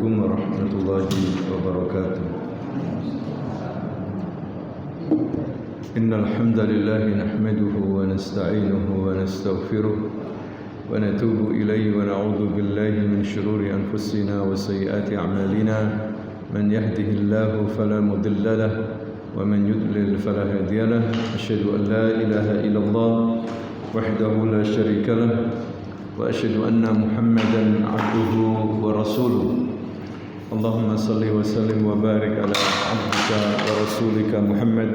عليكم ورحمة الله وبركاته. إن الحمد لله نحمده ونستعينه ونستغفره ونتوب إليه ونعوذ بالله من شرور أنفسنا وسيئات أعمالنا. من يهده الله فلا مضل له ومن يضلل فلا هادي له. أشهد أن لا إله إلا الله وحده لا شريك له وأشهد أن محمدا عبده ورسوله. اللهم صل وسلم وبارك على عبدك ورسولك محمد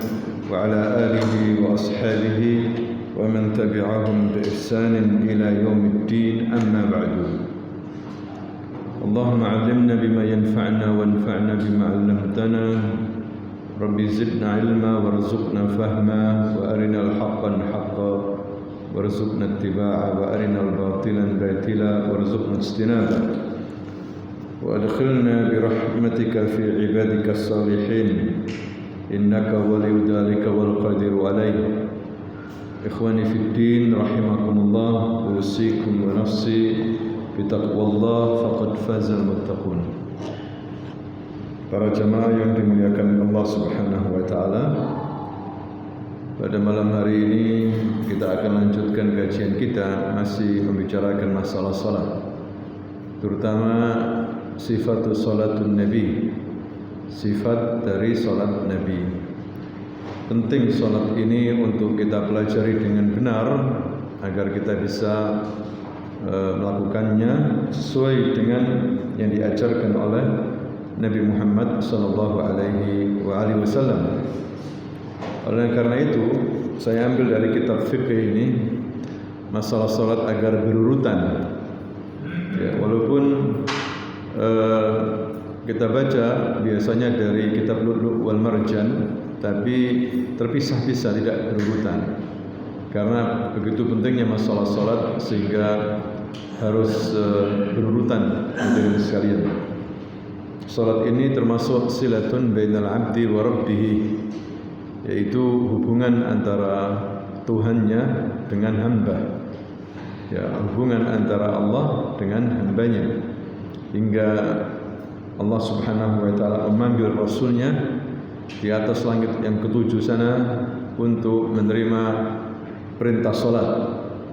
وعلى آله وأصحابه ومن تبعهم بإحسان إلى يوم الدين. أما بعد. اللهم علمنا بما ينفعنا وانفعنا بما علمتنا. ربي زدنا علما وارزقنا فهما وأرنا الحق حقا وارزقنا اتباعه وأرنا الباطل باطلا وارزقنا اجتنابه وأدخلنا برحمتك في عبادك الصالحين إنك ولي ذلك والقادر عليه. إخواني في الدين رحمكم الله. أوصيكم ونفسي بتقوى الله فقد فاز المتقون. Para jamaah yang dimuliakan Allah Subhanahu wa taala, pada malam hari ini kita akan lanjutkan kajian kita masih membicarakan masalah salat, terutama sifat salatun Nabi, sifat dari salat Nabi. Penting salat ini untuk kita pelajari dengan benar agar kita bisa melakukannya sesuai dengan yang diajarkan oleh Nabi Muhammad sallallahu alaihi wasallam. Oleh karena itu, saya ambil dari kitab fikih ini masalah salat agar berurutan. Ya, walaupun kita baca biasanya dari kitab Lu'lu' wal Marjan, tapi terpisah-pisah, tidak berurutan. Karena begitu pentingnya masalah salat sehingga harus berurutan dengan sekalian. Salat ini termasuk silatun bainal abdi wa rabbih, yaitu hubungan antara Tuhannya dengan hamba. Ya, hubungan antara Allah dengan hambanya, hingga Allah Subhanahu wa taala memanggil rasulnya di atas langit yang ketujuh sana untuk menerima perintah salat.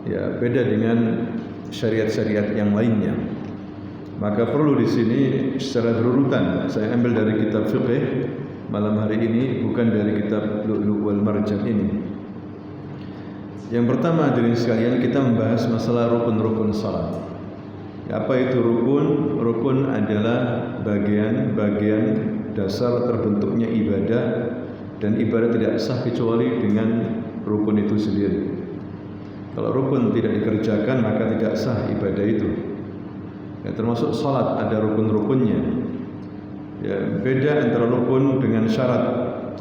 Ya, beda dengan syariat-syariat yang lainnya. Maka perlu di sini secara berurutan. Saya ambil dari kitab fikih malam hari ini, bukan dari kitab Lu'lu' wal Marjan ini. Yang pertama hadirin sekalian, kita membahas masalah rukun-rukun salat. Apa itu rukun? Rukun adalah bagian-bagian dasar terbentuknya ibadah, dan ibadah tidak sah kecuali dengan rukun itu sendiri. Kalau rukun tidak dikerjakan maka tidak sah ibadah itu. Ya, termasuk salat ada rukun-rukunnya. Ya, beda antara rukun dengan syarat.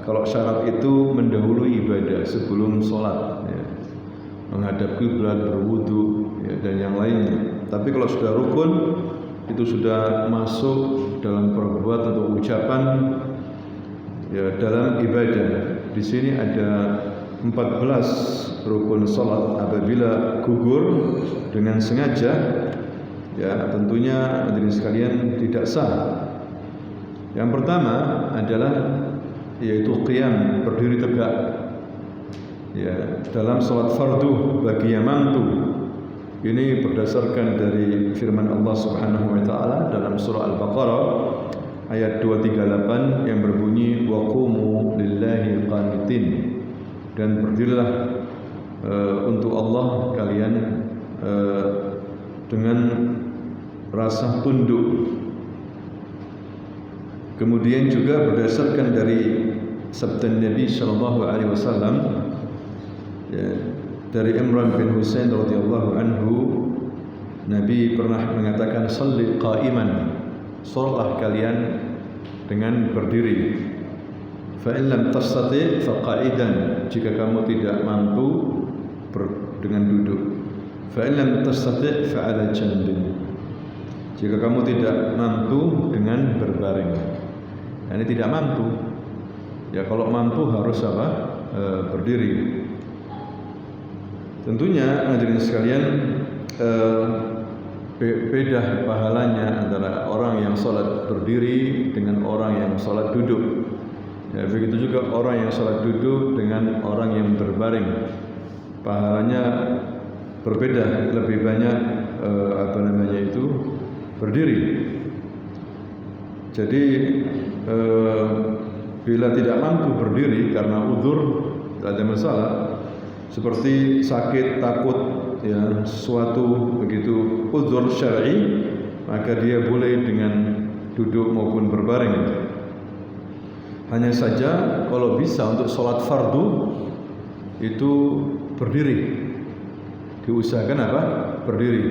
Kalau syarat itu mendahului ibadah sebelum salat, ya, menghadap kiblat, berwudu, ya, dan yang lainnya. Tapi kalau sudah rukun itu sudah masuk dalam perbuatan atau ucapan, ya, dalam ibadah. Di sini ada 14 rukun salat. Apabila gugur dengan sengaja, ya tentunya hadirin sekalian tidak sah. Yang pertama adalah yaitu qiyam, berdiri tegak. Ya, dalam salat fardu bagi yang mampu. Ini berdasarkan dari firman Allah Subhanahu wa taala dalam surah Al-Baqarah ayat 238 yang berbunyi wa qumu lillahi qanitin, dan berdirilah untuk Allah kalian dengan rasa tunduk. Kemudian juga berdasarkan dari sabda Nabi sallallahu alaihi wasallam, ya, dari Imran bin Husain radhiyallahu anhu, Nabi pernah mengatakan shalli qa'iman, salatlah kalian dengan berdiri. Fa in lam tastati' fa qa'idan, jika kamu tidak mampu dengan duduk. Fa in lam tastati' fa 'ala janbin, jika kamu tidak mampu dengan berbaring. Ini tidak mampu. Ya, kalau mampu harus apa? Berdiri. Tentunya hadirin sekalian, beda pahalanya antara orang yang sholat berdiri dengan orang yang sholat duduk. Ya, begitu juga orang yang sholat duduk dengan orang yang berbaring, pahalanya berbeda, lebih banyak berdiri. Jadi bila tidak mampu berdiri karena uzur, tidak ada masalah. Seperti sakit, takut, ya sesuatu begitu uzur syar'i, maka dia boleh dengan duduk maupun berbaring. Hanya saja kalau bisa untuk sholat fardu itu berdiri, diusahakan apa? Berdiri.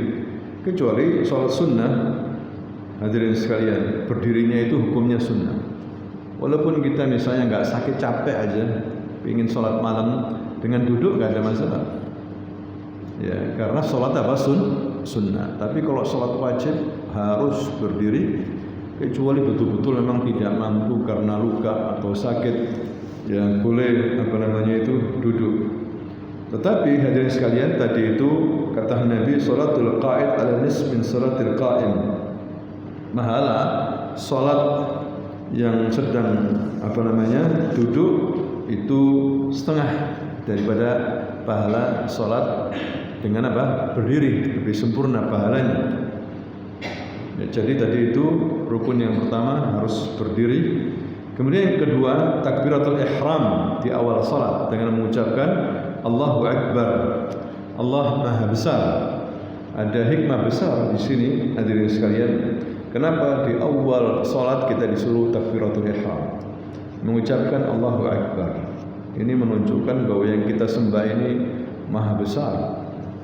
Kecuali sholat sunnah, hadirin sekalian, berdirinya itu hukumnya sunnah. Walaupun kita misalnya nggak sakit, capek aja, ingin sholat malam dengan duduk nggak ada masalah. Ya, karena sholat apa? Sunnah. Tapi kalau sholat wajib harus berdiri, kecuali betul-betul memang tidak mampu karena luka atau sakit, ya boleh duduk. Tetapi hadirin sekalian, tadi itu kata Nabi, sholatul qa'id ala nisf min sholatil qa'im. Mahala sholat yang sedang duduk itu setengah daripada pahala sholat dengan berdiri, lebih sempurna pahalanya. Ya, jadi tadi itu rukun yang pertama harus berdiri. Kemudian yang kedua, takbiratul ihram di awal salat dengan mengucapkan Allahu Akbar. Allah Maha Besar. Ada hikmah besar di sini hadirin sekalian. Kenapa di awal salat kita disuruh takbiratul ihram? Mengucapkan Allahu Akbar. Ini menunjukkan bahwa yang kita sembah ini Maha Besar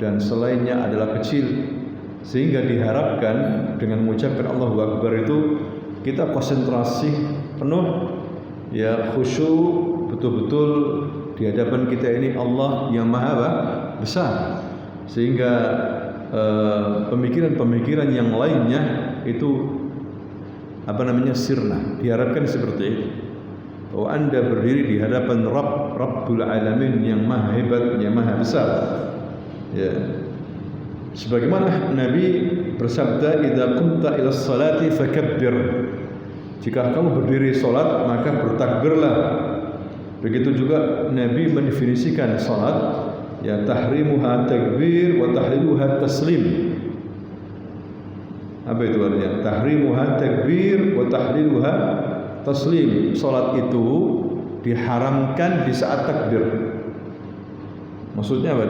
dan selainnya adalah kecil. Sehingga diharapkan dengan mengucapkan Allahu Akbar itu kita konsentrasi penuh, ya khusyuk betul-betul di hadapan kita ini Allah yang Maha Besar, sehingga pemikiran-pemikiran yang lainnya itu sirna. Diharapkan seperti itu, bahwa Anda berdiri di hadapan Rabbul Alamin yang Maha Hebat, yang Maha Besar. Ya. Sebagaimana Nabi bersabda, "Idza qumta ila sholati fakabbir." Jika kamu berdiri salat, maka bertakbirlah. Begitu juga Nabi mendefinisikan salat, ya tahrimuha takbir wa tahliluha taslim. Apa itu artinya? Tahrimuha takbir wa tahliluha taslim. Salat itu diharamkan di saat takbir. Maksudnya apa?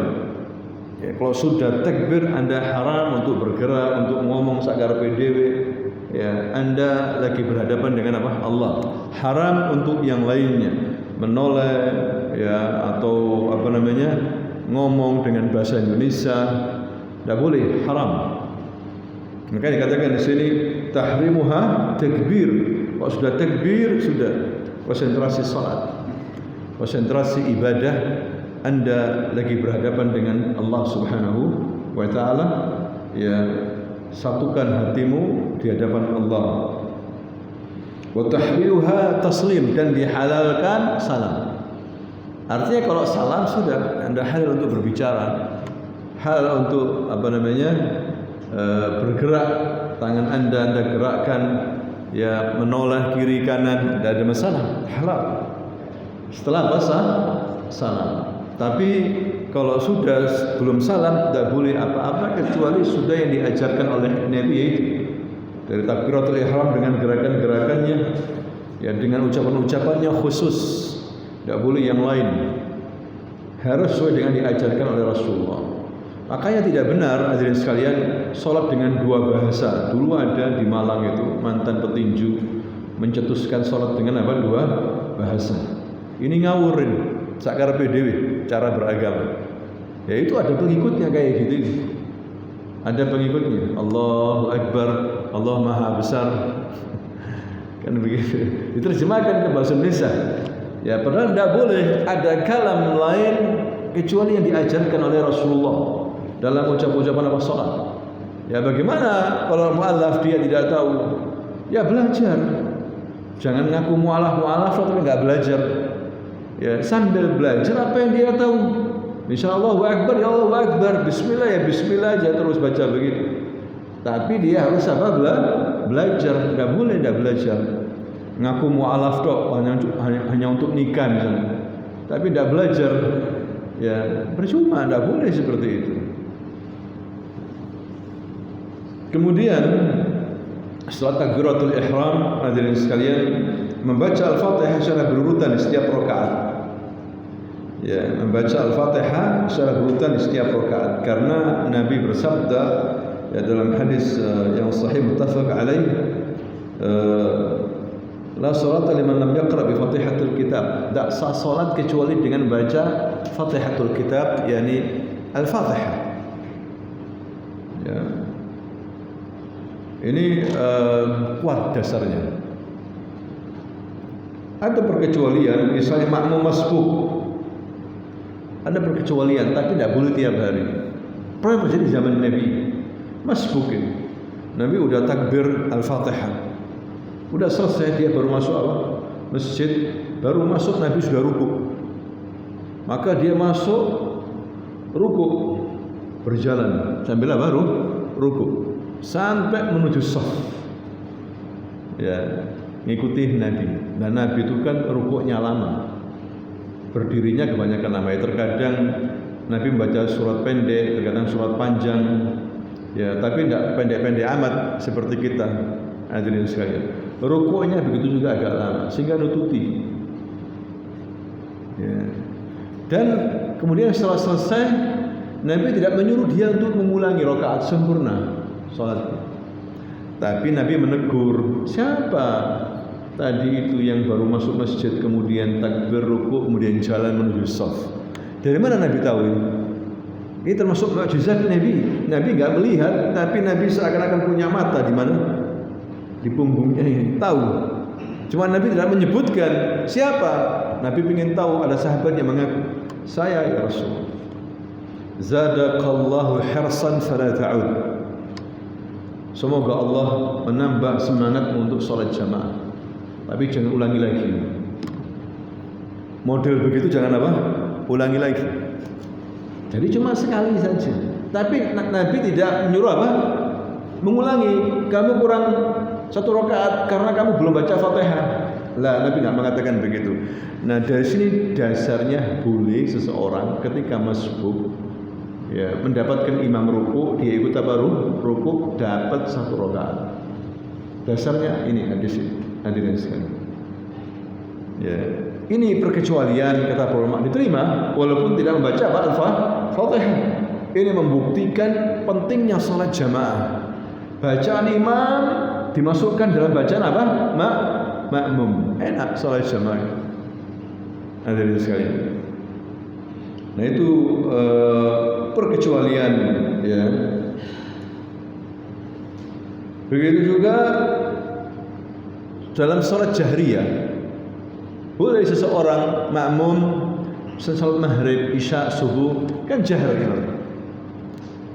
Ya, kalau sudah takbir Anda haram untuk bergerak, untuk ngomong sakarepe dhewe. Ya, Anda lagi berhadapan dengan apa? Allah. Haram untuk yang lainnya, menoleh, ya atau ngomong dengan bahasa Indonesia, tidak boleh, haram. Maka dikatakan di sini tahrimuha takbir. Kalau sudah takbir, sudah konsentrasi salat, konsentrasi ibadah. Anda lagi berhadapan dengan Allah Subhanahu wa taala, ya satukan hatimu di hadapan Allah. Wa tahliluha taslim, dan dihalalkan salam. Artinya kalau salam sudah Anda halal untuk berbicara, halal untuk bergerak, tangan Anda gerakkan, ya menoleh kiri kanan, tidak ada masalah, halal. Setelah salam. Tapi kalau sudah belum salam, tidak boleh apa-apa kecuali sudah yang diajarkan oleh Nabi, yaitu dari takbiratul ihram dengan gerakan-gerakannya, ya dengan ucapan-ucapannya khusus, tidak boleh yang lain, harus sesuai dengan diajarkan oleh Rasulullah. Makanya tidak benar hadirin sekalian sholat dengan dua bahasa. Dulu ada di Malang itu mantan petinju mencetuskan sholat dengan dua bahasa. Ini ngawurin sakarepe dhewe cara beragama. Ya itu ada pengikutnya kayak gitu. Ada pengikutnya. Allahu Akbar, Allah Maha Besar. Kan begitu. Diterjemahkan ke bahasa Indonesia. Ya padahal tidak boleh ada kalam lain kecuali yang diajarkan oleh Rasulullah dalam ucapan-ucapan sholat. Ya bagaimana kalau mu'alaf dia tidak tahu? Ya belajar. Jangan ngaku mu'alaf tapi enggak belajar. Ya sambil belajar apa yang dia tahu. Insyaallah Allahu Akbar, ya Allahu Akbar, Bismillah ya Bismillah aja terus baca begitu. Tapi dia harus apa? Belajar. Enggak boleh enggak belajar. Ngaku mu'alaf tok hanya untuk nikah misalnya. Tapi enggak belajar. Ya, percuma, enggak boleh seperti itu. Kemudian setelah takbiratul ihram, hadirin sekalian, membaca Al-Fatihah secara berurutan di setiap rakaat. Ya, membaca Al-Fatihah secara berurutan di setiap rakaat karena Nabi bersabda ya dalam hadis yang sahih muttafaq alaih, la salata liman lam yaqra bi Fatihatul Kitab. Tak sah salat kecuali dengan baca Fatihatul Kitab, yakni Al-Fatihah. Ya. Ini kuat dasarnya. Ada perkecualian, misalnya makmum masbuk. Ada perkecualian, tapi tidak boleh tiap hari. Pernah terjadi zaman Nabi masbuk ini. Nabi udah takbir Al-Fatihah, udah selesai, dia baru masuk apa? Masjid, baru masuk Nabi sudah rukuk. Maka dia masuk rukuk, berjalan sambil baru rukuk sampai menuju shaf. Ya, ngikuti Nabi. Dan Nabi itu kan rukuknya lama, berdirinya kebanyakan lama. Terkadang Nabi membaca surat pendek, terkadang surat panjang. Ya, tapi tidak pendek-pendek amat seperti kita. Hadirin sekalian, rukuknya begitu juga agak lama sehingga nututi. Ya. Dan kemudian setelah selesai, Nabi tidak menyuruh dia untuk mengulangi rakaat sempurna salat. Tapi Nabi menegur, siapa tadi itu yang baru masuk masjid kemudian takbir rukuk kemudian jalan menuju shaf? Dari mana Nabi tahu ini? Ini termasuk mukjizat Nabi. Nabi enggak melihat, tapi Nabi seakan-akan punya mata di mana? Di punggungnya ini. Tahu. Cuma Nabi tidak menyebutkan siapa. Nabi ingin tahu. Ada sahabat yang mengaku, saya ya Rasul. Zadaqallahu hirsan fala ta'ud. Semoga Allah menambah semangatmu untuk sholat jamaah. Tapi jangan ulangi lagi. Model begitu jangan apa? Ulangi lagi. Jadi cuma sekali saja. Tapi Nabi tidak menyuruh apa? Mengulangi. Kamu kurang satu rakaat karena kamu belum baca Fatihah. Lah, Nabi tidak mengatakan begitu. Nah, dari sini dasarnya boleh seseorang ketika masbuk ya mendapatkan imam ruku, dia ikut apa ruku, dapat satu rakaat. Dasarnya ini hadis hadirin sekalian. Ya, ini perkecualian kata ulama diterima walaupun tidak membaca apa Al-Fatihah. Ini membuktikan pentingnya salat jamaah. Bacaan imam dimasukkan dalam bacaan apa? Makmum. Enak salat jamaah. Hadirin sekalian. Nah, itu perkecualian ya. Begitu juga dalam salat jahriyah. Boleh seseorang makmum salat maghrib, isya, subuh kan jahr gitu.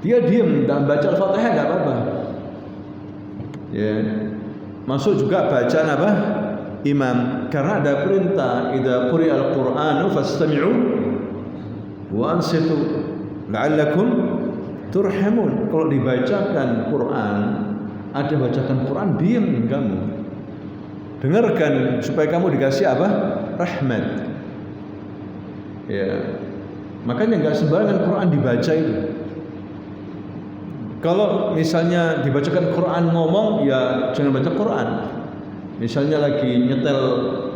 Dia diam dan baca Al-Fatihah enggak apa-apa. Ya. Masuk juga bacaan apa? Imam, karena ada perintah idza quri'al Qur'anu fastami'u wa ansitu la'allakum turhamun. Kalau dibacakan Quran, ada bacakan Quran, diam kamu. Dengarkan supaya kamu dikasih apa? Rahmat. Ya. Makanya enggak sembarangan Quran dibaca itu. Kalau misalnya dibacakan Quran ngomong, ya jangan baca Quran. Misalnya lagi nyetel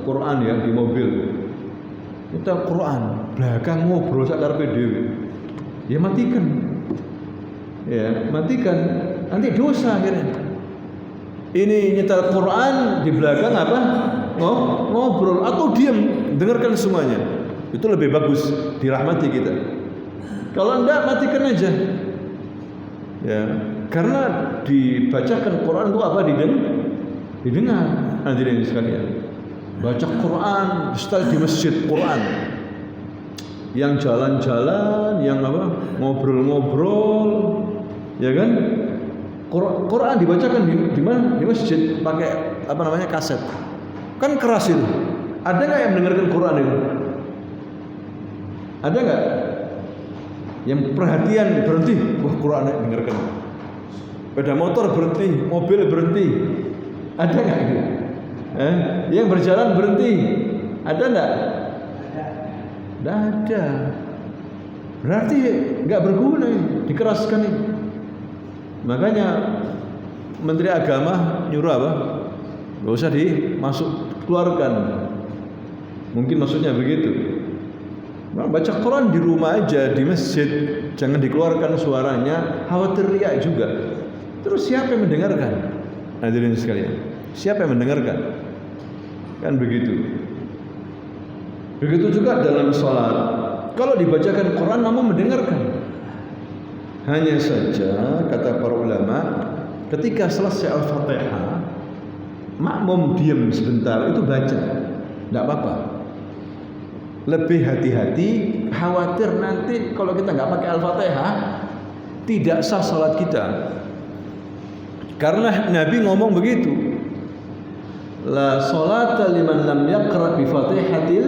Quran ya di mobil, nyetel Quran, belakang ngobrol sak karepe dhewe, ya matikan, nanti dosa akhirnya. Ini nyetel Quran di belakang apa? Ngobrol atau diam, dengarkan semuanya. Itu lebih bagus, dirahmati kita. Kalau enggak, matikan aja. Ya, karena dibacakan Quran itu apa? Didengar. Hadirin sekalian, baca Quran style di masjid Quran. Yang jalan-jalan, yang apa? Ngobrol-ngobrol, ya kan? Quran dibacakan di mana? Di masjid pakai apa namanya? Kaset. Kan keras itu. Ada enggak yang mendengarkan Quran itu? Ada enggak? Yang perhatian berhenti, wah Quran dengarkan. Sepeda motor berhenti, mobil berhenti. Ada nggak gitu? Yang berjalan berhenti. Ada nggak? Tidak ada. Berarti nggak berguna ini, dikeraskan ini. Makanya Menteri Agama nyuruh apa? Nggak usah keluarkan. Mungkin maksudnya begitu. Baca Quran di rumah aja, di masjid, jangan dikeluarkan suaranya, khawatir riak juga. Terus siapa yang mendengarkan? Hadirin sekalian, siapa yang mendengarkan? Kan begitu. Begitu juga dalam sholat. Kalau dibacakan Quran, namun mendengarkan. Hanya saja kata para ulama, ketika selesai Al-Fatihah, makmum diam sebentar, itu baca, tidak apa-apa. Lebih hati-hati, khawatir nanti kalau kita nggak pakai Al-Fatihah, tidak sah salat kita. Karena Nabi ngomong begitu, la salata liman lam yaqra bi Fatihatil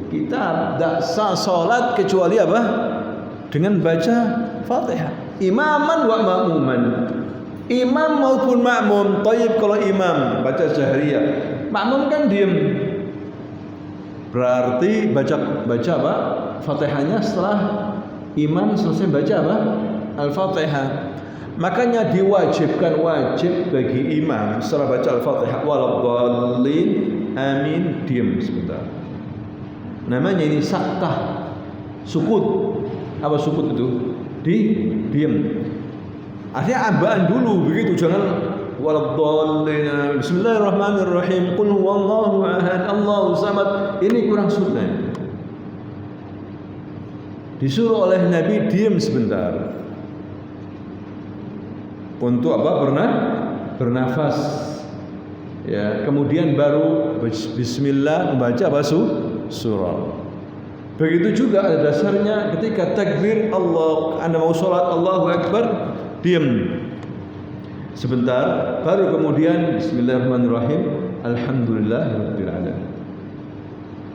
kitab. Tidak sah salat kecuali apa? Dengan baca Fatihah. Imaman wa ma'muman. Imam maupun makmum. Thayyib kalau imam baca jahriyah, makmum kan diem. Berarti baca apa? Fatihahnya setelah imam selesai baca apa? Al-Fatihah. Makanya diwajibkan wajib bagi imam setelah baca Al-Fatihah waladhdallin amin diam sebentar. Namanya ini saktah, sukut. Apa sukut itu? Diam. Artinya abaan dulu begitu, jangan waladhdallin. Bismillahirrahmanirrahim. Qul huwallahu ahad, Allahu samad. Ini kurang sunnah. Disuruh oleh Nabi diam sebentar. Untuk apa? Bernafas. Ya, kemudian baru bismillah membaca apa? Surah. Begitu juga ada dasarnya ketika takbir Allah, Anda mau sholat Allahu Akbar, diam sebentar, baru kemudian bismillahirrahmanirrahim, alhamdulillahirabbil alamin.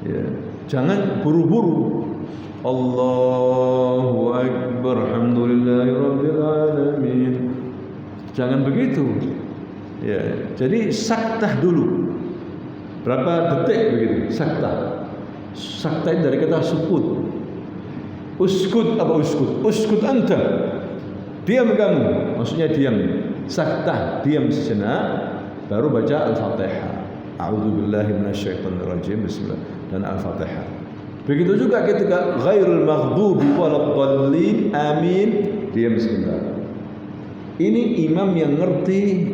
Ya, jangan buru-buru. Allahu Akbar, alhamdulillahirabbil alamin. Jangan begitu. Ya, jadi saktah dulu. Berapa detik begitu? Saktah. Saktah dari kata sukut. Uskut apa uskut? Uskut anta. Diam kamu. Maksudnya diam. Saktah, diam sejenak, baru baca Al-Fatihah. A'udzubillahi minasyaitonirrajim. Bismillah dan Al-Fatihah. Begitu juga ketika ghairul maghdubi waladdallin amin, diam sebentar. Ini imam yang ngerti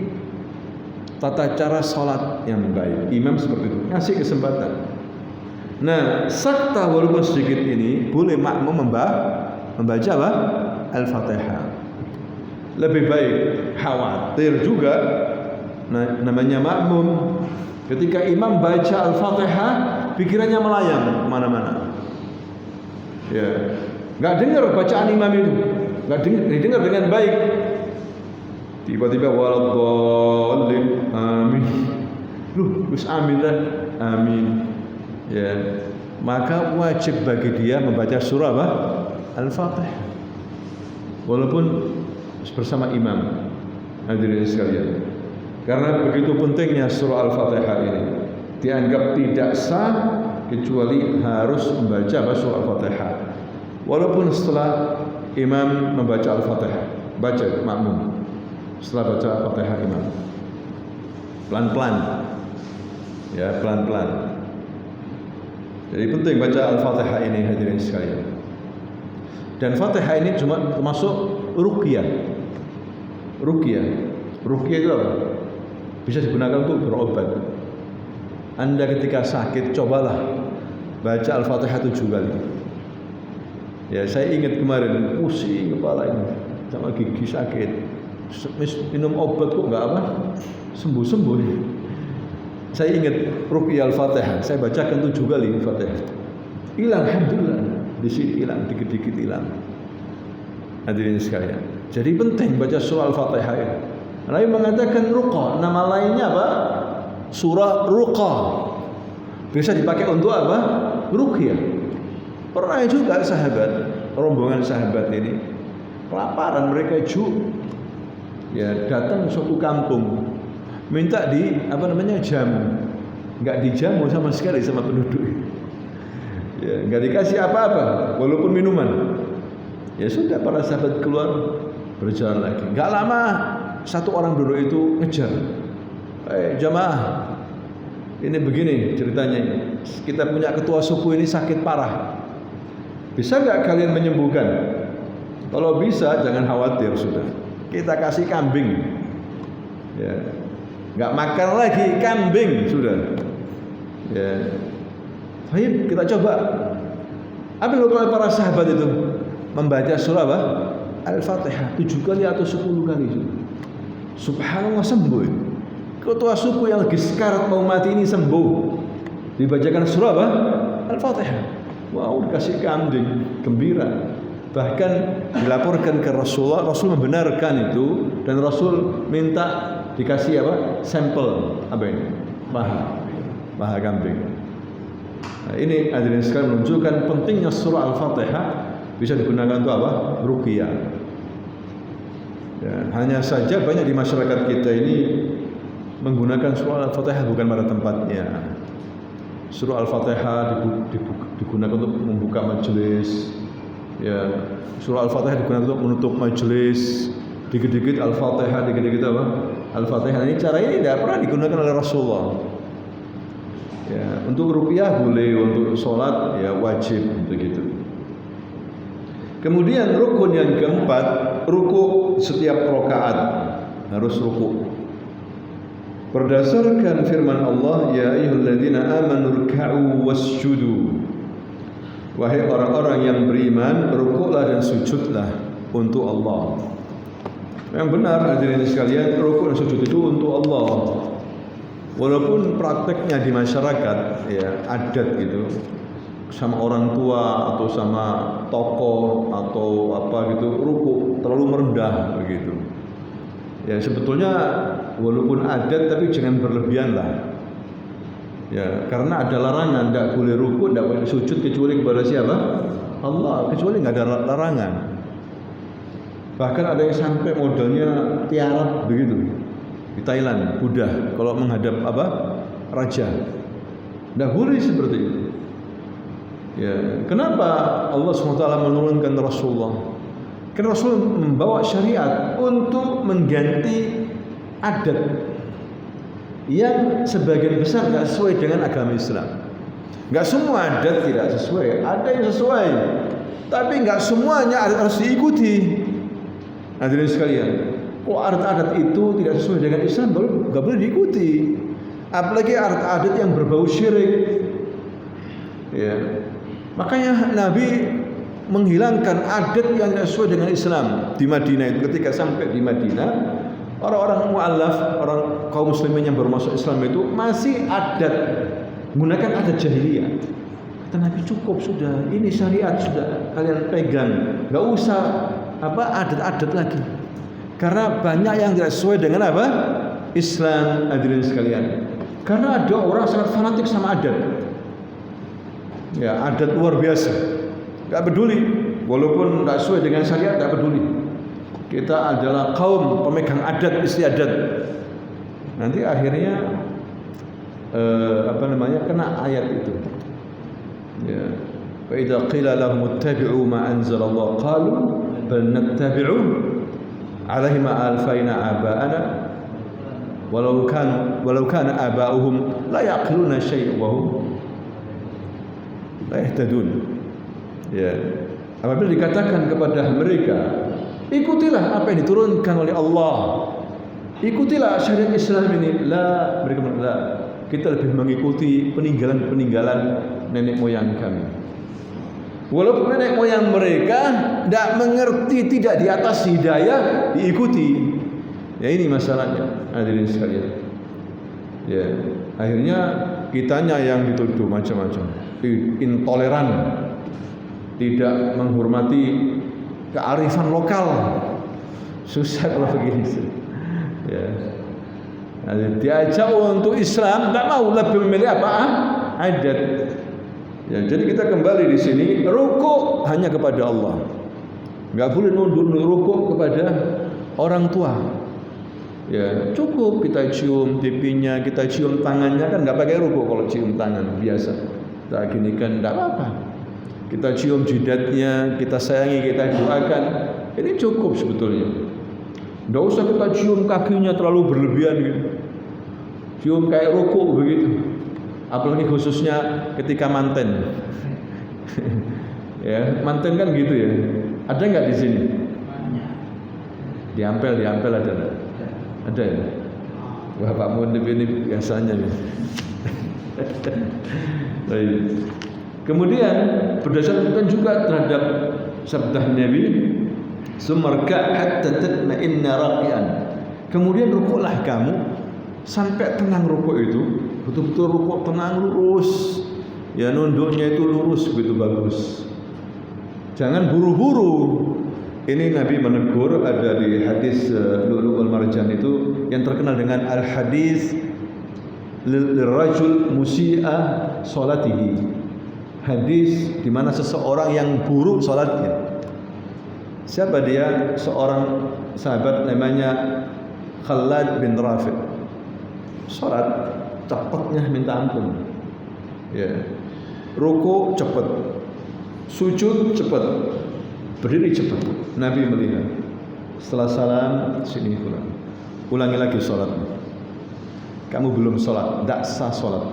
tata cara salat yang baik. Imam seperti itu, ngasih kesempatan. Nah, saktah walaupun sedikit ini boleh makmum membaca apa? Al-Fatihah. Lebih baik khawatir juga. Nah, namanya makmum, ketika imam baca Al-Fatihah, pikirannya melayang kemana-mana. Ya, nggak dengar bacaan imam itu, nggak didengar dengan baik. Tiba-tiba waladhdallin amin. Wis amin lah, amin. Ya, maka wajib bagi dia membaca surah apa? Al-Fatihah. Walaupun bersama imam. Hadirin sekalian. Karena begitu pentingnya surah Al-Fatihah ini, dianggap tidak sah kecuali harus membaca surah Al-Fatihah. Walaupun setelah imam membaca Al-Fatihah, baca makmum. Setelah baca Al-Fatihah imam, pelan-pelan, ya pelan-pelan. Jadi penting baca Al-Fatihah ini, hadirin sekalian. Dan Fatihah ini cuma termasuk ruqyah. Ruqyah itu apa? Bisa digunakan untuk berobat. Anda ketika sakit, cobalah baca Al-Fatihah 7 kali. Ya, saya ingat kemarin pusing kepala ini, sama gigi sakit. Minum obat kok nggak apa? Sembuh-sembuh. Saya ingat ruqyah Al-Fatihah, saya bacakan 7 kali Al-Fatihah. Hilang, alhamdulillah. Di sini hilang, dikit-dikit hilang. Hadirin sekalian. Jadi penting baca surah Al-Fatihah ini. Nabi mengatakan ruqa, nama lainnya apa? Surah ruqa. Bisa dipakai untuk apa? Ruqyah. Pernah juga sahabat, rombongan sahabat ini kelaparan, mereka Ya, datang suatu kampung, minta jamu, nggak dijamu sama sekali sama penduduk. Ya, nggak dikasih apa-apa, walaupun minuman. Ya sudah, para sahabat keluar berjalan lagi. Nggak lama, satu orang duduk itu ngejar. Jamaah, ini begini ceritanya. Kita punya ketua suku ini sakit parah. Bisa nggak kalian menyembuhkan? Kalau bisa, jangan khawatir, sudah. Kita kasih kambing. Ya, nggak makan lagi, kambing sudah. Ya, baik, kita coba. Apa yang dilakukan para sahabat itu? Membaca surah apa? Al-Fatihah 7 kali atau 10 kali. Subhanallah, sembuh. Ketua suku yang lagi sekarat mau mati ini sembuh. Dibacakan surah apa? Al-Fatihah. Wow, dikasih kambing, gembira. Bahkan dilaporkan ke Rasulullah, Rasul membenarkan itu, dan Rasul minta dikasih apa? Sampel apa ini? Paha kambing. Nah, ini hadirin sekalian menunjukkan pentingnya surah Al-Fatihah bisa digunakan untuk apa? Ruqyah. Ya, hanya saja banyak di masyarakat kita ini menggunakan surah Al-Fatihah bukan pada tempatnya. Surah Al-Fatihah digunakan untuk membuka majelis. Ya, surah Al-Fatihah digunakan untuk menutup majelis. Dikit-dikit Al-Fatihah, dikit-dikit apa? Al-Fatihah. Ini cara ini tidak pernah digunakan oleh Rasulullah. Ya, untuk ruqyah boleh, untuk sholat ya wajib untuk itu. Kemudian rukun yang keempat, ruku setiap rakaat harus ruku. Berdasarkan firman Allah, ya ayyuhalladzina amanu ruk'u wasjudu. Wahai orang-orang yang beriman, rukuklah dan sujudlah untuk Allah. Yang benar hadirin sekalian, rukuk dan sujud itu untuk Allah. Walaupun prakteknya di masyarakat ya adat gitu, sama orang tua atau sama tokoh atau apa gitu, rukuk terlalu merendah begitu. Ya sebetulnya walaupun adat tapi jangan berlebihan lah. Ya karena ada larangan, tidak boleh rukuk, tidak boleh sujud kecuali kepada siapa? Allah, kecuali nggak ada larangan. Bahkan ada yang sampai modelnya tiarap begitu. Di Thailand, Buddha kalau menghadap apa? Raja. Tidak boleh seperti itu. Ya, kenapa Allah SWT menurunkan Rasulullah? Karena Rasul membawa syariat untuk mengganti adat yang sebagian besar tidak sesuai dengan agama Islam. Enggak semua adat tidak sesuai, ada yang sesuai, tapi enggak semuanya harus diikuti. Hadirin sekalian, kalau adat-adat itu tidak sesuai dengan Islam, enggak boleh diikuti. Apalagi adat-adat yang berbau syirik. Ya. Makanya Nabi menghilangkan adat yang tidak sesuai dengan Islam di Madinah itu. Ketika sampai di Madinah, orang-orang mu'allaf, orang kaum muslimin yang baru masuk Islam itu masih adat, menggunakan adat jahiliyah. Kata Nabi, cukup sudah, ini syariat sudah kalian pegang, nggak usah apa adat-adat lagi. Karena banyak yang tidak sesuai dengan apa? Islam, hadirin sekalian. Karena ada orang sangat fanatik sama adat. Ya, adat luar biasa. Enggak peduli, walaupun enggak sesuai dengan syariat, enggak peduli. Kita adalah kaum pemegang adat istiadat. Nanti akhirnya kena ayat itu. Ya. Wa idza qila lahum ittabi'u ma anzalallah qalu bal nattabi'u alaihi ma alfaina aba'ana walau kana aba'uhum la yaqiluna syai'an wa hum la yahtadun. Ya. Apabila dikatakan kepada mereka, ikutilah apa yang diturunkan oleh Allah, ikutilah syariat Islam ini, mereka berkata, kita lebih mengikuti peninggalan-peninggalan nenek moyang kami. Walaupun nenek moyang mereka tidak mengerti, tidak di atas hidayah, diikuti. Ya ini masalahnya, hadirin sekalian. Ya, akhirnya kitanya yang dituduh macam-macam, intoleran, tidak menghormati kearifan lokal. Susah kalau begini. Ya. Nah, diajak untuk Islam, tidak mau, lebih memilih apa? Adat. Ya, jadi kita kembali di sini, rukuk hanya kepada Allah. Enggak boleh nunduk rukuk kepada orang tua. Ya, cukup kita cium pipinya, kita cium tangannya, kan nggak pakai rukuk kalau cium tangan biasa. Kita ginikan nggak apa-apa. Kita cium jidatnya, kita sayangi, kita doakan. Ini cukup sebetulnya. Nggak usah kita cium kakinya terlalu berlebihan gitu. Cium kayak rukuk begitu. Apalagi khususnya ketika manten. Ya, manten kan gitu ya. Ada nggak di sini? Diampel ada nggak? Ada ya? Wah, Pak Mundip ini biasanya ya. Kemudian berdasarkan juga terhadap sabda Nabi, "Sumarka hatta tatma'inna raqian." Kemudian rukuklah kamu sampai tenang rukuk itu, betul-betul rukuk tenang lurus. Ya, nunduknya itu lurus begitu bagus. Jangan buru-buru. Ini Nabi menegur, ada di hadis Lu'lu' wal Marjan itu yang terkenal dengan al-hadis lirrajul musi'ah salatihi. Hadis di mana seseorang yang buruk salatnya. Siapa dia? Seorang sahabat namanya Khalad bin Rafi'. Salat cepatnya minta ampun. Ya. Ruku cepat. Sujud cepat. Berdiri cepat. Nabi melihat. Setelah salam, sini pulang. Ulangi lagi salat. Kamu belum salat, tidak sah salat.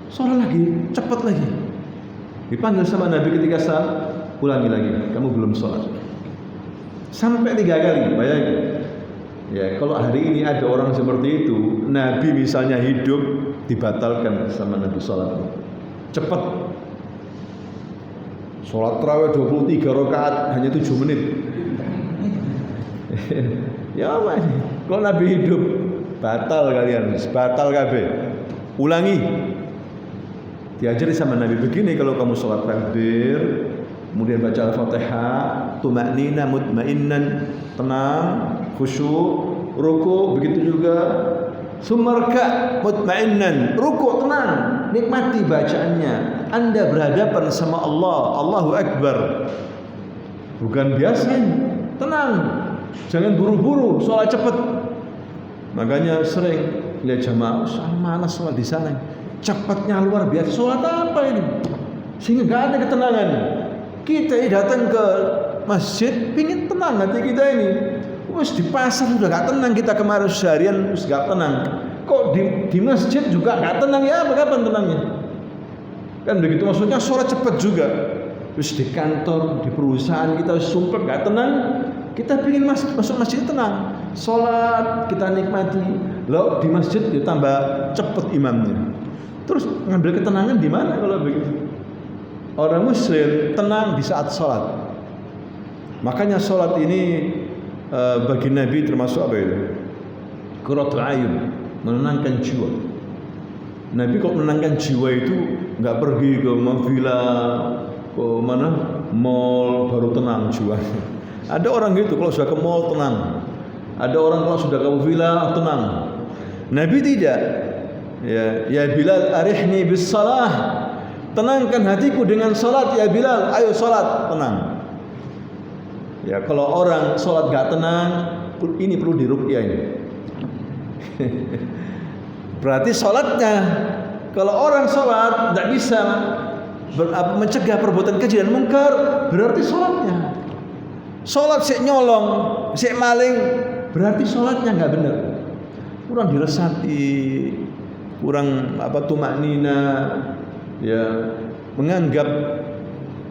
Salat lagi, cepat lagi. Dipanggil sama Nabi ketika salat, ulangi lagi. Kamu belum salat. Sampai 3 kali, bayangin. Ya, kalau hari ini ada orang seperti itu, Nabi misalnya hidup, dibatalkan sama Nabi salat. Cepat. Sholat tarawih 23 rakaat hanya 7 menit. Ya apa ini? Kalau Nabi hidup batal kalian, batal kabeh. Ulangi. Diajari sama Nabi begini kalau kamu sholat takbir, kemudian baca Al-Fatihah, tumaknina mutmainnan, tenang, khusyuk, ruku begitu juga. Sumarka mutmainnan, ruku tenang, nikmati bacaannya. Anda berhadapan sama Allah, Allahu Akbar. Bukan biasa, tenang. Jangan buru-buru, sholat cepat. Makanya sering lihat jamaah, mana sholat di sana? Cepatnya luar biasa. Sholat apa ini? Sehingga nggak ada ketenangan. Kita datang ke masjid, pingin tenang hati kita ini. Wes di pasar sudah nggak tenang, kita kemarin seharian wes nggak tenang. Kok di masjid juga nggak tenang ya? Kapan tenangnya? Kan begitu, maksudnya sholat cepat juga. Terus di kantor, di perusahaan kita sumpah nggak tenang, kita ingin masuk masjid tenang, sholat kita nikmati. Lalu di masjid ditambah cepat imamnya. Terus ngambil ketenangan di mana kalau begitu? Orang Muslim tenang di saat sholat. Makanya sholat ini bagi Nabi termasuk apa itu? Qurratul ayun, menenangkan jiwa. Nabi kok menenangkan jiwa itu nggak pergi ke villa, ke mana mall baru tenang jiwa. Ada orang gitu kalau sudah ke mall tenang. Ada orang kalau sudah ke villa tenang. Nabi tidak. Ya Bilal arihni bis salah. Tenangkan hatiku dengan salat ya Bilal. Ayo salat, tenang. Ya kalau orang salat gak tenang, ini perlu diruqyah ini. Berarti salatnya, kalau orang salat tidak bisa mencegah perbuatan keji dan mungkar, berarti salatnya. Salat sik nyolong, sik maling, berarti salatnya nggak benar. Kurang diresapi, kurang tumaknina, ya menganggap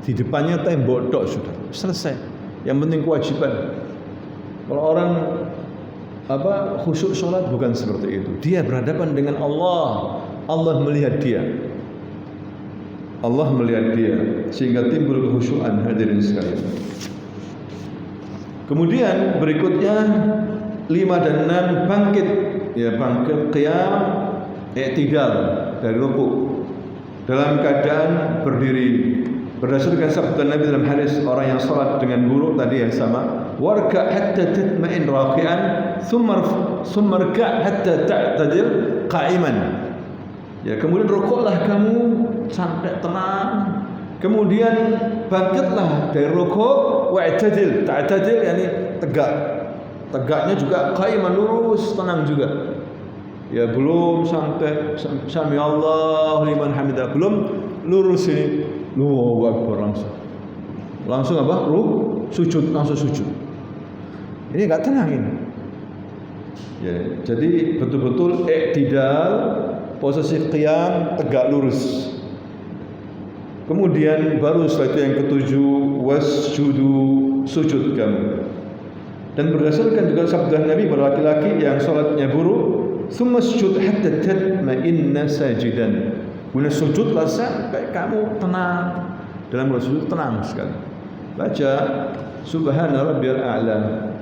di depannya tembok tok sudah selesai. Yang penting kewajiban. Kalau orang khusyuk sholat bukan seperti itu. Dia berhadapan dengan Allah. Allah melihat dia. Allah melihat dia sehingga timbul kekhusyuan, hadirin sekalian. Kemudian berikutnya 5 dan 6 bangkit. Ya bangkit qiyam, i'tidal dari rukuk dalam keadaan berdiri. Berdasarkan sabda Nabi dalam hadis orang yang salat dengan buruk tadi yang sama, warka hatta tatma'in raqi'an thumma rka' hatta ta'tadil qa'iman. Ya, kemudian rukuklah kamu sampai tenang. Kemudian bangkitlah dari rukuk, wa'tadil, ta'tadil yakni tegak. tegaknya juga qaiman, lurus, tenang juga. Ya belum sampai sami Allahu liman hamidah, belum lurus ini, Allahu akbar langsung apa? Sujud, langsung sujud. Ini enggak tenang ini. Ya, jadi betul-betul i'tidal, posisi qiyam tegak lurus. Kemudian baru setelah itu yang ketujuh, wasjudu, sujud kamu. Dan berdasarkan juga sabda Nabi pada laki-laki yang salatnya buruk, "Tsumma sujud hatta tatma'inna sajidan." Kemudian sujudlah sampai kamu tenang. Dalam sujud tenang sekali. Baca subhana rabbiyal a'la.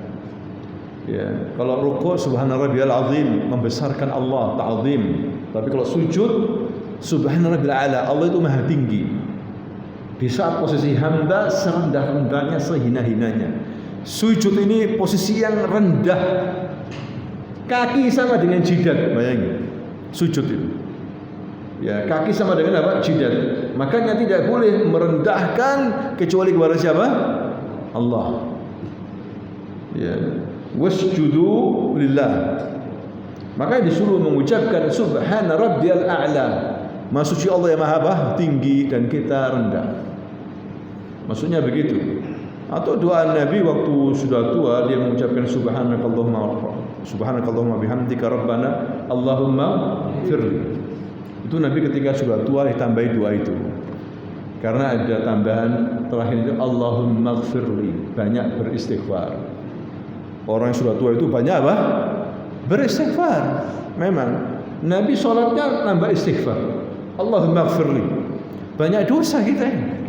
Ya, kalau rukuk subhana rabbiyal azim, membesarkan Allah, ta'zim. Tapi kalau sujud subhana rabbiyal a'la, Allah itu maha tinggi. Di saat posisi hamba serendah-rendahnya, sehina-hinanya. Sujud ini posisi yang rendah. Kaki sama dengan jidat, bayangin. Sujud itu. Ya, kaki sama dengan apa? Jidat. Makanya tidak boleh merendahkan kecuali kepada siapa? Allah. Ya. Wasjudu lillah. Maka disuruh mengucapkan subhana rabbiyal a'la. Maha suci Allah yang maha tinggi dan kita rendah. Maksudnya begitu. Atau doa Nabi waktu sudah tua dia mengucapkan subhanakallahumma bihamdika rabbana Allahumma firli. Itu Nabi ketika sudah tua ditambahi doa itu. Karena ada tambahan terakhir itu Allahumma firli, banyak beristighfar. Orang yang sudah tua itu banyak apa? Beristighfar. Memang Nabi sholatnya nambah istighfar. Allahumma firli. Banyak dosa kita ini.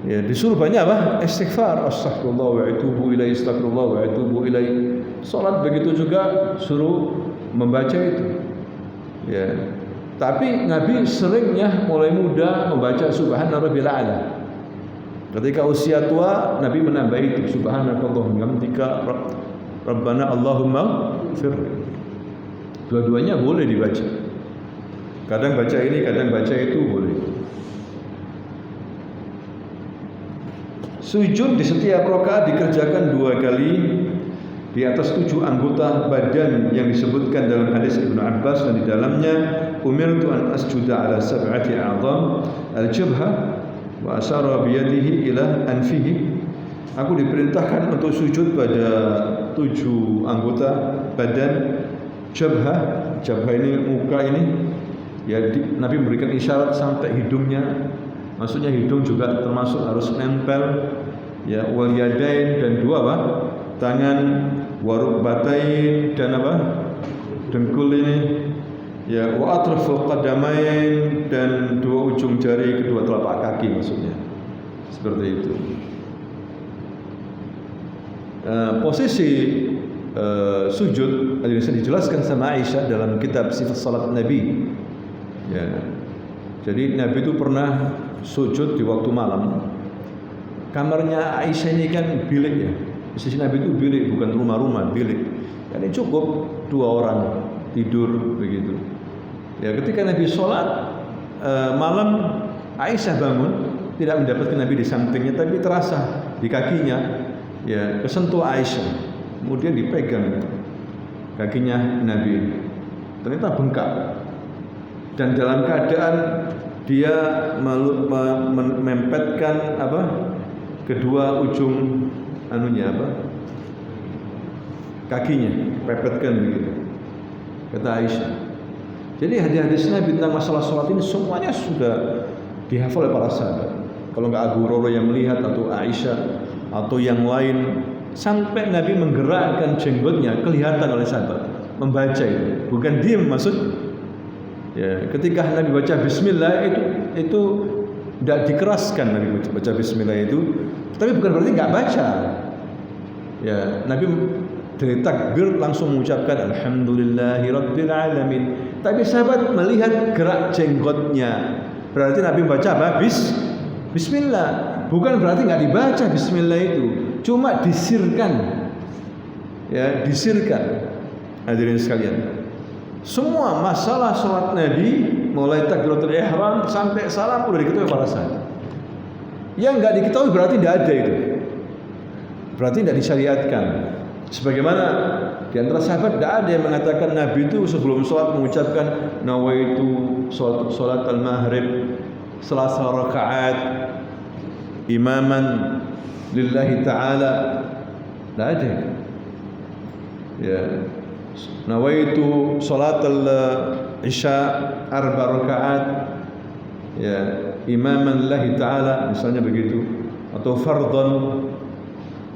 Ya, disuruh banyak apa? Istighfar. Astaghfirullah wa atubu ilaih, astaghfirullah wa atubu ilaih. Salat begitu juga suruh membaca itu. Ya. Tapi Nabi seringnya mulai muda membaca subhana rabbil a'la. Ketika usia tua Nabi menambah itu subhanakallahumma bihamdika rabbana Allahumma firli. Dua-duanya boleh dibaca. Kadang baca ini, kadang baca itu boleh. Sujud di setiap rakaat dikerjakan 2 kali di atas 7 anggota badan yang disebutkan dalam hadis Ibnu Abbas, dan di dalamnya umirtu an asjuda ala sab'ati a'dham al-jabha wa asyara bi yadihi ila anfihi. Aku diperintahkan untuk sujud pada 7 anggota badan. Jabha ini muka ini. Ya, Nabi memberikan isyarat sampai hidungnya. Maksudnya hidung juga termasuk harus nempel. Ya, wal yadain, dan 2 apa? Tangan, warukbatain, dan apa? Dengkul ini. Ya, wa atraful qadamain, dan 2 ujung jari kedua telapak kaki maksudnya. Seperti itu. Posisi sujud dijelaskan sama Aisyah dalam kitab Sifat Salat Nabi. Ya. Jadi Nabi itu pernah sujud di waktu malam. Kamarnya Aisyah ini kan bilik ya. Posisi Nabi itu bilik, bukan rumah-rumah, bilik. Jadi cukup 2 orang tidur begitu. Ya, ketika Nabi sholat malam, Aisyah bangun, tidak mendapatkan Nabi di sampingnya, tapi terasa di kakinya. Ya, kesentuh Aisyah. Kemudian dipegang kakinya Nabi. Ternyata bengkak. Dan dalam keadaan dia memempetkan apa? Kedua ujung anunya apa? Kakinya, pepetkan begitu. Kata Aisyah. Jadi hadis-hadis Nabi tentang masalah sholat ini semuanya sudah dihafal oleh para sahabat. Kalau enggak Abu Hurairah yang melihat, atau Aisyah, atau yang lain, sampai Nabi menggerakkan jenggotnya kelihatan oleh sahabat membaca itu, bukan diam maksud. Ya, ketika Nabi baca Bismillah itu tidak dikeraskan. Nabi baca Bismillah itu, tapi bukan berarti nggak baca. Ya, Nabi dari takbir langsung mengucapkan Alhamdulillahirabbil alamin. Tapi sahabat melihat gerak jenggotnya, berarti Nabi baca apa? Bismillah. Bukan berarti nggak dibaca Bismillah itu, cuma disirkan. Ya, disirkan. Hadirin sekalian, semua masalah sholat Nabi mulai takbiratul ihram sampai salam sudah diketahui para sahabat. Yang nggak diketahui berarti tidak ada itu, berarti tidak disyariatkan. Sebagaimana di antara sahabat tidak ada yang mengatakan Nabi itu sebelum sholat mengucapkan nawaitu sholat al-maghrib selasa rakaat imaman lillahi ta'ala. Tidak ada. Ya. Nawaitu sholat al-isya arba rakaat ya imaman lillahi ta'ala, misalnya begitu, atau fardhan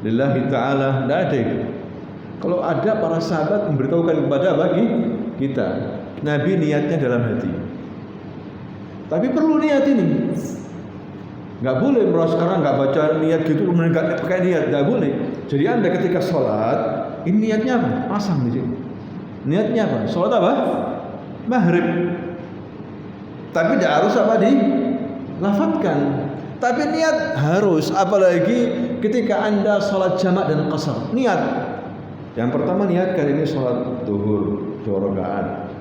lillahi ta'ala. Tidak ada itu. Kalau ada, para sahabat memberitahukan kepada bagi kita, Nabi niatnya dalam hati. Tapi perlu niat ini. Enggak boleh merasa sekarang enggak baca niat gitu, kemudian enggak pakai niat, enggak boleh. Jadi Anda ketika sholat, ini niatnya apa? Pasang di sini. Niatnya apa? Sholat apa? Maghrib. Tapi tidak harus apa dilafadzkan. Tapi niat harus, apalagi ketika Anda sholat jamak dan qasar. Niat. Yang pertama niatkan ini sholat zuhur 2 rakaat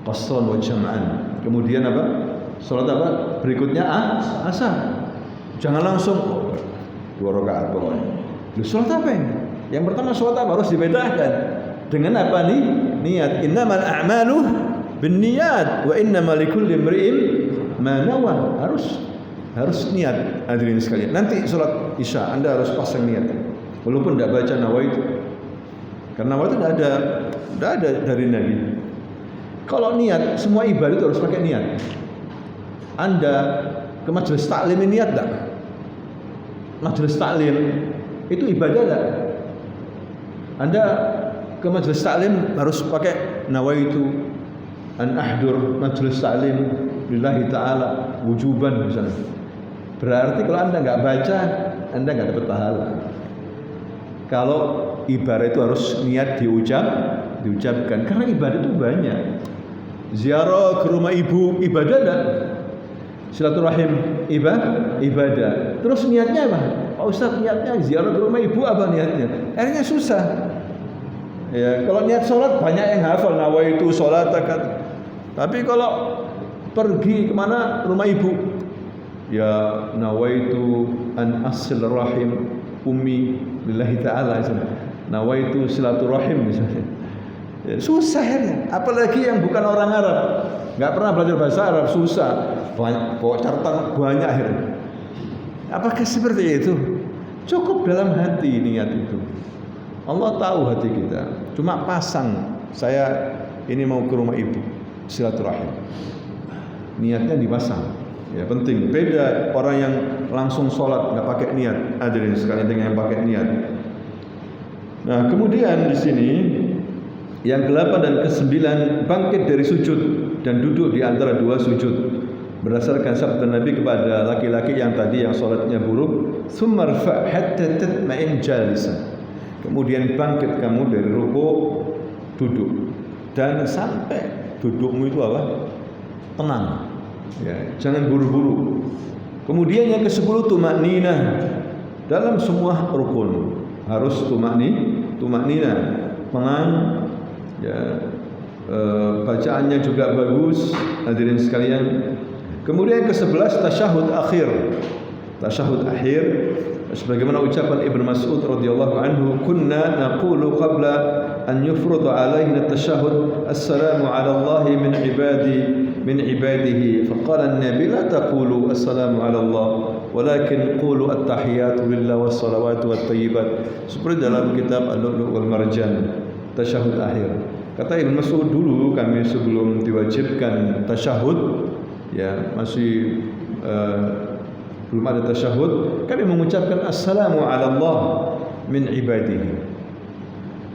qasran wa jam'an. Kemudian apa? Sholat apa? Berikutnya asar. Jangan langsung 2 rakaat pokoknya. Lu sholat apa ini? Yang pertama sholat apa? Harus dibedakan dengan apa nih? Niat. Innamal a'malu binniyat wa innamal likulli imri'in ma nawa. Harus niat, hadirin sekalian. Nanti sholat isya Anda harus pasang niat. Walaupun tidak baca nawaitu. Karena waktu tidak ada dari Nabi. Kalau niat, semua ibadah itu harus pakai niat. Anda ke majelis taklim ini niat tak? Majelis taklim itu ibadah tak? Anda ke majelis taklim harus pakai nawaitu an ahdur majelis taklim lillahi ta'ala wujuban misalnya. Berarti kalau Anda nggak baca, Anda nggak dapat pahala. Kalau ibadah itu harus niat diucapkan, karena ibadah itu banyak. Ziarah ke rumah ibu ibadah tak? Silaturahim ibadah. Terus niatnya apa? Pak Ustaz, niatnya ziarah ke rumah ibu apa niatnya? Akhirnya susah. Ya, kalau niat sholat banyak yang hafal nawaitu sholat takat. Tapi kalau pergi kemana rumah ibu, ya nawaitu an asil rahim ummi lillahi ta'ala, nawaitu silaturahim misalnya. Ya, susah akhirnya. Apalagi yang bukan orang Arab, nggak pernah belajar bahasa Arab, susah. Bawa catatan banyak akhirnya. Apakah seperti itu? Cukup dalam hati niat itu. Allah tahu hati kita. Cuma pasang, saya ini mau ke rumah ibu, silaturahim. Niatnya dipasang. Ya penting. Beda orang yang langsung sholat nggak pakai niat. Hadirin sekalian dengan yang pakai niat. Nah kemudian di sini yang ke-8 dan ke-9 bangkit dari sujud dan duduk di antara 2 sujud. Berdasarkan sabda Nabi kepada laki-laki yang tadi yang sholatnya buruk, "Tsummarfa hatta tatma'in jalisan." Kemudian bangkit kamu dari rukuk, duduk, dan sampai dudukmu itu apa? Tenang. Ya, jangan buru-buru. Kemudian yang ke-10 tumakninah. Dalam semua rukun harus tumakninah, tenang. Ya, bacaannya juga bagus, hadirin sekalian. Kemudian ke-11 tasyahud akhir. Tasyahud akhir sebagaimana ucapan Ibnu Mas'ud radhiyallahu anhu, "Kunna naqulu qabla an yufrada alaina at-tashahhud assalamu 'ala Allah min ibadihi." Faqala an-nabi la taqulu assalamu 'ala Allah, walakin qulu at-tahiyatu lillah was-salawatu wat-thayyibat. Seperti dalam kitab Al-Lu'lu' wal Marjan, tasyahud akhir. Kata Ibnu Mas'ud, dulu kami sebelum diwajibkan tasyahud, ya masih belum ada tasyahud, kami mengucapkan assalamu ala Allah min ibadihi.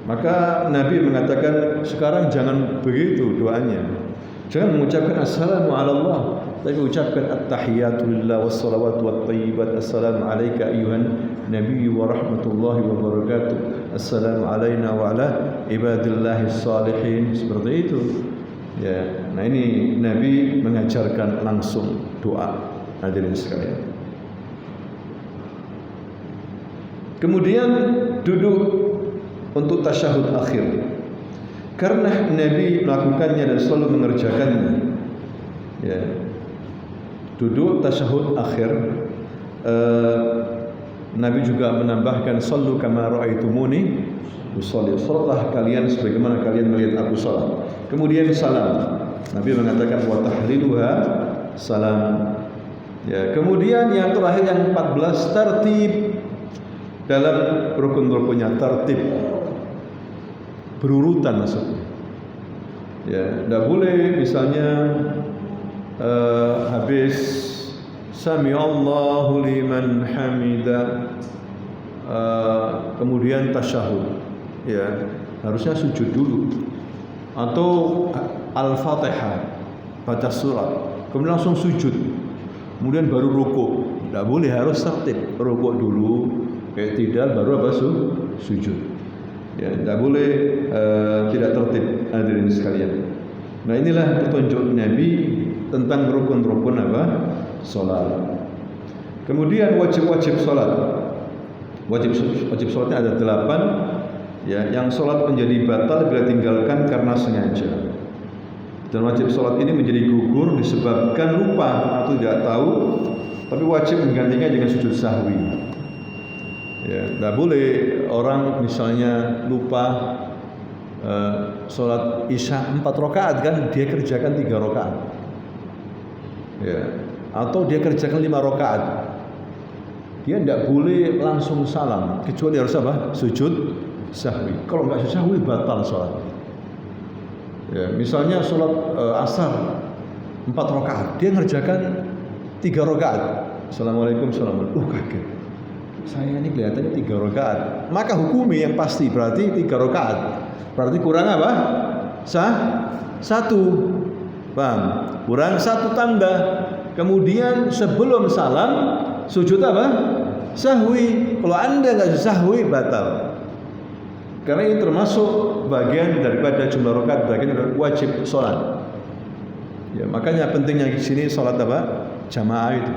Maka Nabi mengatakan sekarang jangan begitu doanya. Jangan mengucapkan assalamu ala Allah, tapi ucapkan at-tahiyatu lillah was-salawatu wat-thayyibat. Assalamu alayka ayyuhan nabiyyu wa rahmatullahi wa barakatuh. Assalamu alayna wa ala ibadillahis salihin. Seperti itu. Ya, nah ini Nabi mengajarkan langsung doa, hadirin sekalian. Kemudian duduk untuk tasyahud akhir. Karena Nabi melakukannya dan selalu mengerjakannya. Ya. Duduk tasyahud akhir Nabi juga menambahkan sallu kama ra'aitumuni usolli. Salatlah kalian sebagaimana kalian melihat aku salat. Kemudian salam. Nabi mengatakan wa tahliluha salam. Ya, kemudian yang terakhir yang 14 tertib dalam rukun-rukunnya, tertib berurutan maksudnya. Ya, tidak boleh misalnya habis Sami Allahu liman hamida kemudian tasyahud, ya harusnya sujud dulu, atau Al-Fatihah baca surat kemudian langsung sujud kemudian baru rukuk. Tidak boleh, harus tertib, rukuk dulu kayak tidak baru apa sujud. Ya, tidak boleh tidak tertib, hadirin sekalian. Nah, inilah petunjuk Nabi tentang rukun-rukun apa? Salat. Kemudian wajib-wajib salat. Wajib salatnya ada 8, ya, yang salat menjadi batal bila tinggalkan karena sengaja. Dan wajib salat ini menjadi gugur disebabkan lupa atau tidak tahu, tapi wajib menggantinya dengan sujud sahwi. Ya, tidak boleh orang misalnya lupa sholat isya 4 rakaat kan, dia kerjakan 3 rakaat, ya, atau dia kerjakan 5 rakaat, dia tidak boleh langsung salam kecuali harus apa? Sujud sahwi. Kalau nggak sujud sahwi batal sholat. Ya, misalnya sholat asar 4 rakaat, dia ngerjakan 3 rakaat. Assalamualaikum, assalamualaikum. Kaget. Saya ini kelihatannya 3 rakaat. Maka hukumi yang pasti berarti 3 rakaat. Berarti kurang apa? 1. Paham? Kurang 1 tambah. Kemudian sebelum salam sujud apa? Sahwi. Kalau Anda nggak sahwi batal. Karena ini termasuk bagian daripada jumlah rakaat, bagian dari wajib sholat. Ya, makanya pentingnya di sini sholat apa? Jamaah itu.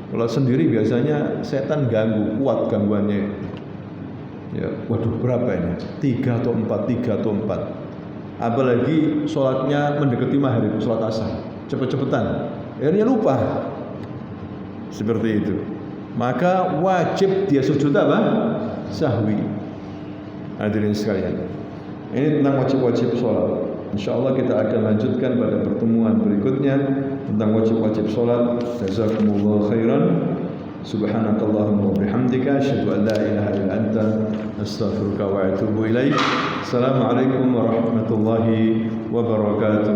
Kalau sendiri biasanya setan ganggu, kuat gangguannya. Ya, waduh berapa ini? 3 atau 4. Apalagi sholatnya mendekati maghrib, sholat asar, cepet-cepetan, akhirnya lupa. Seperti itu. Maka wajib dia sujud apa? Sahwi. Hadirin sekalian, ini tentang wajib-wajib sholat. InsyaAllah kita akan lanjutkan pada pertemuan berikutnya tentang wajib-wajib sholat. Jazakumullah khairan. Subhanakallahumma wa bihamdika asyhadu an la ilaha illa anta astaghfiruka wa atubu ilaik. Assalamualaikum warahmatullahi wabarakatuh.